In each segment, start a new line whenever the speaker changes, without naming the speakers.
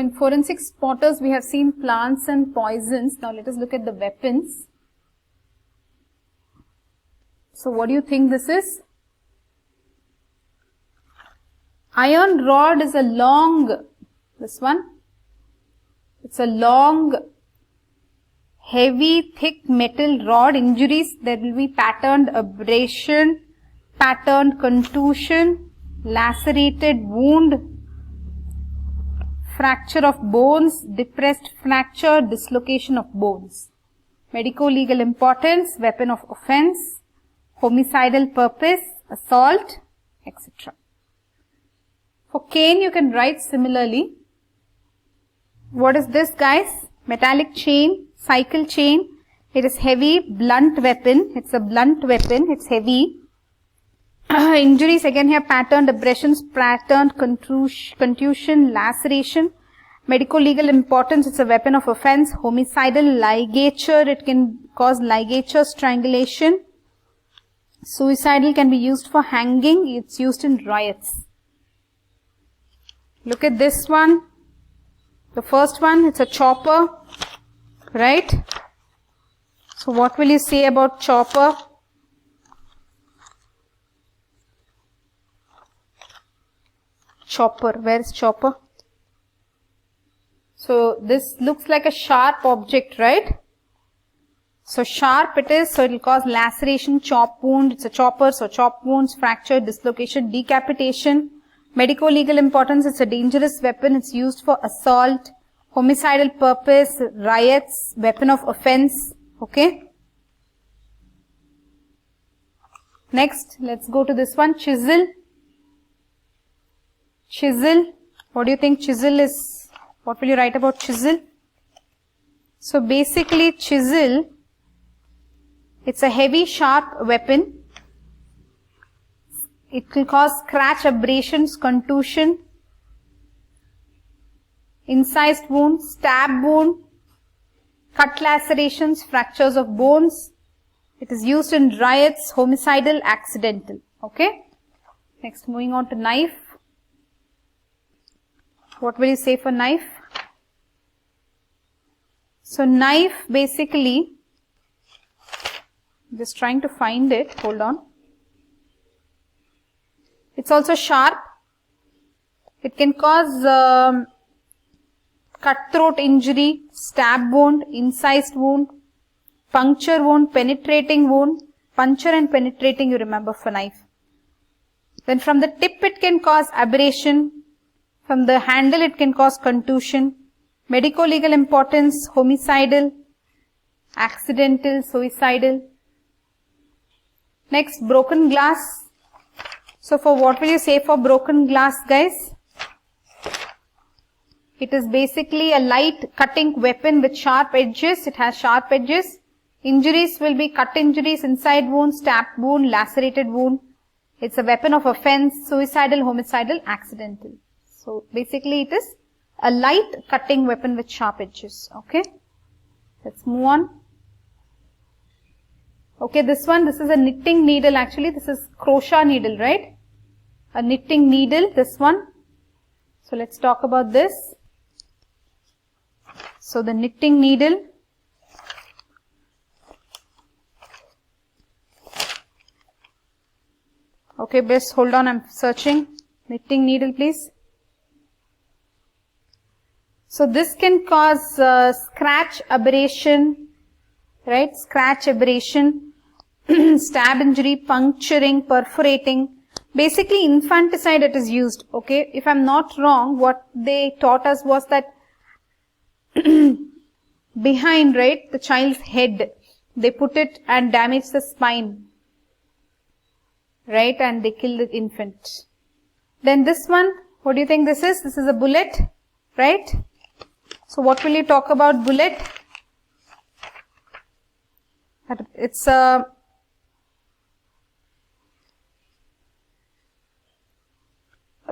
in forensic spotters, we have seen plants and poisons. Now let us look at the weapons. So what do you think this is? Iron rod is a long, this one, it's a long, heavy, thick metal rod. Injuries, there will be patterned abrasion, patterned contusion, lacerated wound, fracture of bones, depressed fracture, dislocation of bones. Medico-legal importance, weapon of offense, homicidal purpose, assault, etc. For cane, you can write similarly. What is this, guys? Metallic chain, cycle chain. It is heavy, blunt weapon. It's a blunt weapon. It's heavy. Injuries, again here, patterned abrasions, patterned contusion, laceration. Medico-legal importance, it's a weapon of offense. Homicidal, ligature, it can cause ligature, strangulation. Suicidal can be used for hanging. It's used in riots. Look at this one. The first one, it's a chopper, right? So what will you say about chopper? Chopper, where is chopper? So this looks like a sharp object, right? So sharp it is, so it will cause laceration, chop wound. It's a chopper, so chop wounds, fracture, dislocation, decapitation. Medico-legal importance, it's a dangerous weapon. It's used for assault, homicidal purpose, riots, weapon of offense. Okay. Next, let's go to this one, chisel. Chisel, what do you think chisel is? What will you write about chisel? So basically chisel, it's a heavy sharp weapon. It will cause scratch, abrasions, contusion, incised wound, stab wound, cut lacerations, fractures of bones. It is used in riots, homicidal, accidental. Okay. Next, moving on to knife. What will you say for knife? So knife basically, just trying to find it, hold on. It's also sharp. It can cause cutthroat injury, stab wound, incised wound, puncture wound, penetrating wound. Puncture and penetrating you remember for knife. Then from the tip it can cause abrasion. From the handle it can cause contusion. Medico-legal importance, homicidal, accidental, suicidal. Next, broken glass. So for what will you say for broken glass, guys? It is basically a light cutting weapon with sharp edges. It has sharp edges. Injuries will be cut injuries, inside wound, stab wound, lacerated wound. It's a weapon of offense, suicidal, homicidal, accidental. So basically it is a light cutting weapon with sharp edges. Okay. Let's move on. Okay, this one, this is a knitting needle actually. This is crochet needle, right? A knitting needle, this one. So let's talk about this. So the knitting needle. Okay, best hold on, I'm searching. Knitting needle, please. So this can cause scratch abrasion, right? Scratch abrasion, stab injury, puncturing, perforating. Basically infanticide it is used, okay? If I'm not wrong, what they taught us was that behind, right, the child's head, they put it and damage the spine, right? And they kill the infant. Then this one, what do you think this is? This is a bullet, right? So what will you talk about bullet? It's a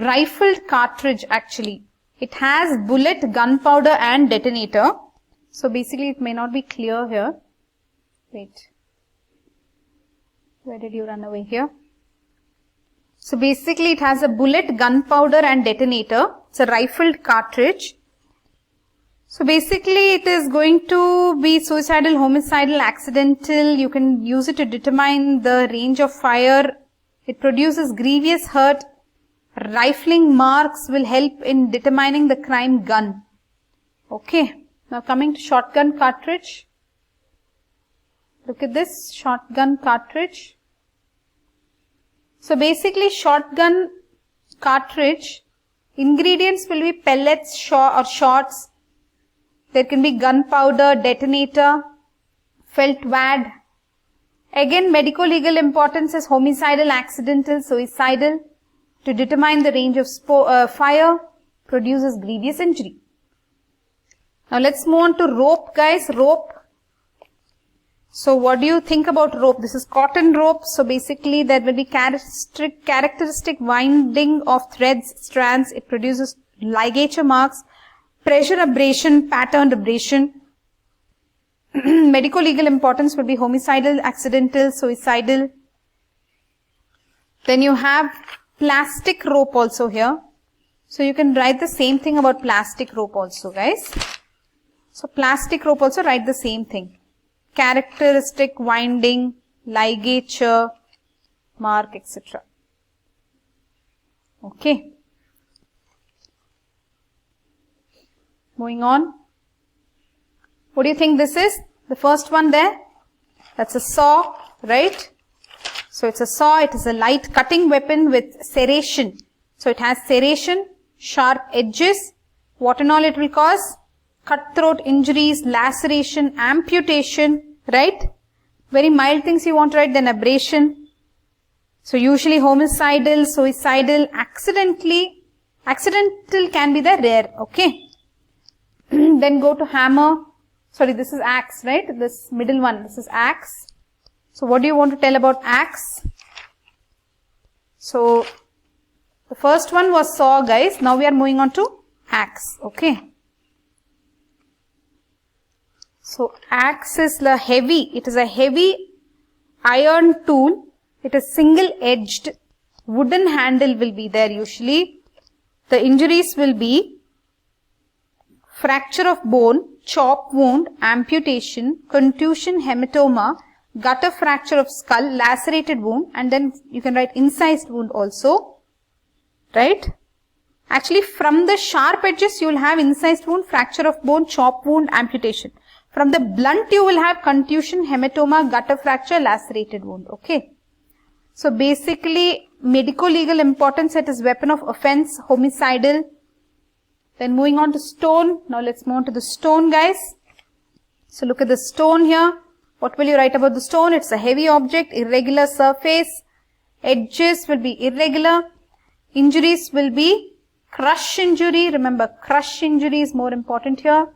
rifled cartridge actually. It has bullet, gunpowder and detonator. So basically it may not be clear here. Wait. Where did you run away here? So basically it has a bullet, gunpowder and detonator. It's a rifled cartridge. So basically it is going to be suicidal, homicidal, accidental. You can use it to determine the range of fire. It produces grievous hurt. Rifling marks will help in determining the crime gun. Okay. Now coming to shotgun cartridge. Look at this shotgun cartridge. So basically shotgun cartridge, ingredients will be pellets or shots. There can be gunpowder, detonator, felt wad. Again, medico-legal importance is homicidal, accidental, suicidal. To determine the range of fire, produces grievous injury. Now let's move on to rope, guys. Rope. So what do you think about rope? This is cotton rope. So basically there will be characteristic winding of threads, strands. It produces ligature marks, pressure abrasion, patterned abrasion. Medico-legal importance will be homicidal, accidental, suicidal. Then you have plastic rope also here. So you can write the same thing about plastic rope also, guys. So plastic rope also write the same thing. Characteristic winding, ligature, mark, etc. Okay. Moving on. What do you think this is? The first one there. That's a saw, right? So it's a saw. It is a light cutting weapon with serration. So it has serration, sharp edges. What and all it will cause? Cutthroat injuries, laceration, amputation, right? Very mild things you want to write, then abrasion. So usually homicidal, suicidal, accidental can be the rare, okay? Then go to hammer. Sorry, this is axe, right? This middle one, this is axe. So what do you want to tell about axe? So the first one was saw, guys. Now we are moving on to axe, okay? So axe is the heavy, it is a heavy iron tool. It is single edged, wooden handle will be there usually. The injuries will be fracture of bone, chop wound, amputation, contusion, hematoma, gutter fracture of skull, lacerated wound, and then you can write incised wound also, right? Actually from the sharp edges you will have incised wound, fracture of bone, chop wound, amputation. From the blunt you will have contusion, hematoma, gutter fracture, lacerated wound. Okay. So basically medico-legal importance, it is weapon of offense, homicidal. Then moving on to stone. Now let's move on to the stone, guys. So look at the stone here. What will you write about the stone? It's a heavy object, irregular surface. Edges will be irregular. Injuries will be crush injury. Remember, crush injury is more important here.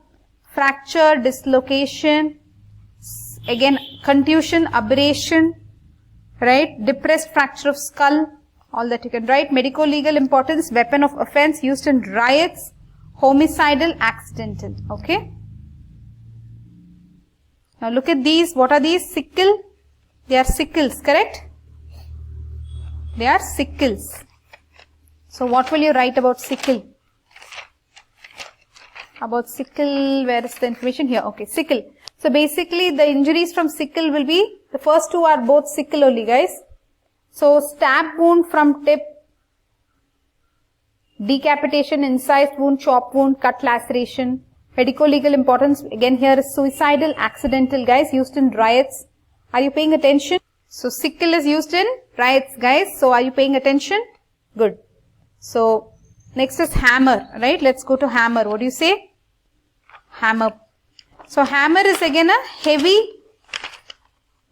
Fracture, dislocation, again contusion, abrasion, right? Depressed fracture of skull, all that you can write. Medico-legal importance, weapon of offense used in riots, homicidal, accidental, okay? Now look at these. What are these? Sickle. They are sickles, correct? They are sickles. So what will you write about sickle? About sickle, where is the information here? Okay, sickle. So basically the injuries from sickle will be, the first two are both sickle only, guys. So stab wound from tip, decapitation, incised wound, chop wound, cut laceration. Medico-legal importance, again here is suicidal, accidental, guys, used in riots. Are you paying attention? So sickle is used in riots, guys. So are you paying attention? Good. So next is hammer, right? Let's go to hammer. What do you say? Hammer. So hammer is again a heavy,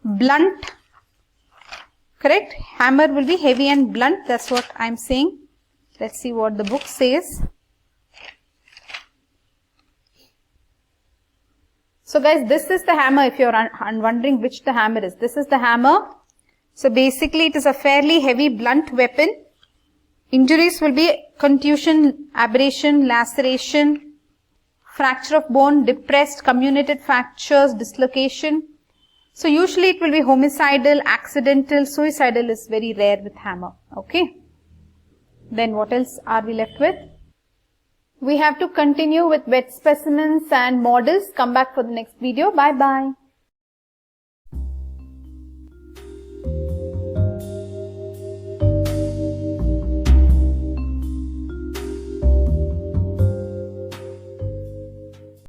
blunt, correct? Hammer will be heavy and blunt. That's what I'm saying. Let's see what the book says. So guys, this is the hammer if you're wondering which the hammer is. This is the hammer. So basically it is a fairly heavy, blunt weapon. Injuries will be contusion, abrasion, laceration, fracture of bone, depressed, comminuted fractures, dislocation. So usually it will be homicidal, accidental, suicidal is very rare with hammer. Okay. Then what else are we left with? We have to continue with wet specimens and models. Come back for the next video. Bye bye.